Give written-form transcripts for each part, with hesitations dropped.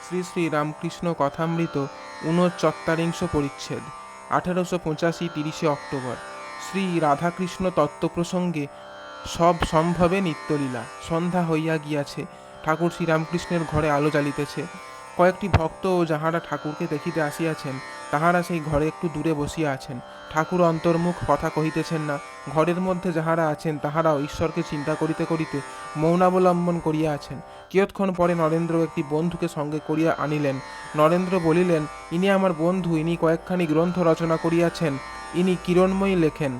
শ্রী শ্রী রামকৃষ্ণ কথামৃত ৪৯ পরিচ্ছেদ 1885 30 অক্টোবর। শ্রী রাধাকৃষ্ণ তত্ত্ব প্রসঙ্গে সব সম্ভবে নিত্যলীলা। সন্ধ্যা হইয়া গিয়াছে, ঠাকুর শ্রীরামকৃষ্ণের ঘরে আলো জ্বালিতেছে। কয়েকটি ভক্ত ও যাহারা ঠাকুরকে দেখিতে আসিয়াছেন তাহারা সেই ঘরে একটু দূরে বসিয়া আছেন। ঠাকুর অন্তর্মুখ, কথা কহিতেছেন না। ঘরের মধ্যে যাহারা আছেন তাহারাও ঈশ্বরকে চিন্তা করিতে করিতে মৌনাবলম্বন করিয়া আছেন। কিয়ৎক্ষণ পরে নরেন্দ্র একটি বন্ধুকে সঙ্গে করিয়া আনিলেন। নরেন্দ্র বলিলেন, ইনি আমার বন্ধু, ইনি কয়েকখানি গ্রন্থ রচনা করিয়াছেন, ইনি কিরণময়ী লেখেন।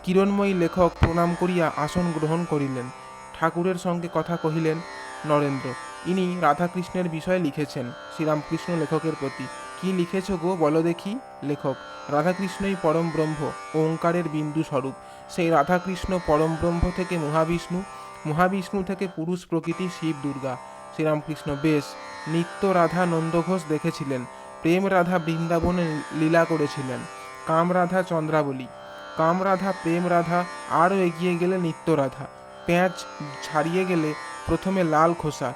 কিরণময়ী লেখক প্রণাম করিয়া আসন গ্রহণ করিলেন। ঠাকুরের সঙ্গে কথা কহিলেন নরেন্দ্র, ইনি রাধাকৃষ্ণের বিষয়ে লিখেছেন, শ্রীরামকৃষ্ণ লেখকের প্রতি। কি লিখেছ গো, বলো দেখি। লেখক, রাধাকৃষ্ণই পরম ব্রহ্ম, ওঙ্কারের বিন্দু স্বরূপ। সেই রাধাকৃষ্ণ পরম ব্রহ্ম থেকে মহাবিষ্ণু, মহাবিষ্ণু থেকে পুরুষ প্রকৃতি শিব দুর্গা। শ্রীরামকৃষ্ণ, বেশ। নিত্য রাধা নন্দঘোষ দেখেছিলেন, প্রেম রাধা বৃন্দাবনে লীলা করেছিলেন, কামরাধা চন্দ্রাবলী, কামরাধা, প্রেম রাধা, আরও এগিয়ে গেলে নিত্য রাধা। পেঁয়াজ ছাড়িয়ে গেলে প্রথমে লাল খোসা,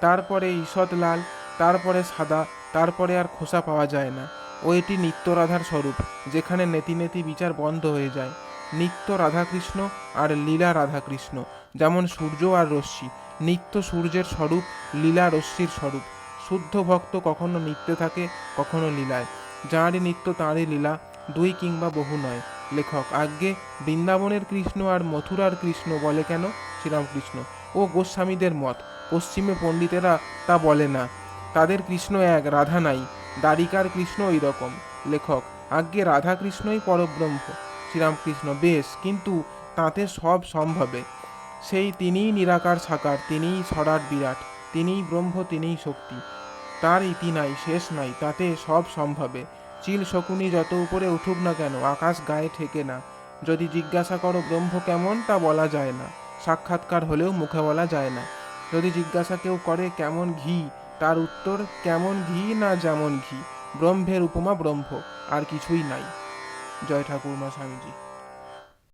তারপরে ঈষৎ লাল, তারপরে সাদা, তারপরে আর খোসা পাওয়া যায় না। ও এটি নিত্য রাধার স্বরূপ, যেখানে নেতি নেতি বিচার বন্ধ হয়ে যায়। নিত্য রাধাকৃষ্ণ আর লীলা রাধাকৃষ্ণ, যেমন সূর্য আর রশ্মি। নিত্য সূর্যের স্বরূপ, লীলা রশ্মির স্বরূপ। শুদ্ধ ভক্ত কখনো নিত্যে থাকে, কখনো লীলায়। যাঁরই নিত্য তাঁরই লীলা, দুই কিংবা বহু নয়। লেখক, আজ্ঞে বৃন্দাবনের কৃষ্ণ আর মথুরার কৃষ্ণ বলে কেন? শ্রীরামকৃষ্ণ, ও গোস্বামীদের মত, পশ্চিমে পণ্ডিতেরা তা বলে না। তাদের কৃষ্ণ এক, রাধা নাই। দ্বারিকার কৃষ্ণ ওই রকম। লেখক, আজ্ঞে রাধাকৃষ্ণই পরব্রহ্ম। শ্রীরামকৃষ্ণ, বেশ, কিন্তু তাতে সব সম্ভবে। সেই তিনিই নিরাকার সাকার, তিনিই সরাট বিরাট, তিনিই ব্রহ্ম, তিনিই শক্তি। তার ইতি নাই, শেষ নাই, তাতে সব সম্ভবে। চিল শকুনি যত উপরে উঠুক না কেন, আকাশ গায়ে ঠেকে না। যদি জিজ্ঞাসা করো ব্রহ্ম কেমন, তা বলা যায় না। সাক্ষাৎকার হলেও মুখে বলা যায় না। যদি জিজ্ঞাসা কেউ করে কেমন ঘি, তার উত্তর কেমন ঘি না যেমন ঘি। ব্রহ্মের উপমা ব্রহ্ম, আর কিছুই নাই। জয় ঠাকুরমা স্বামীজি।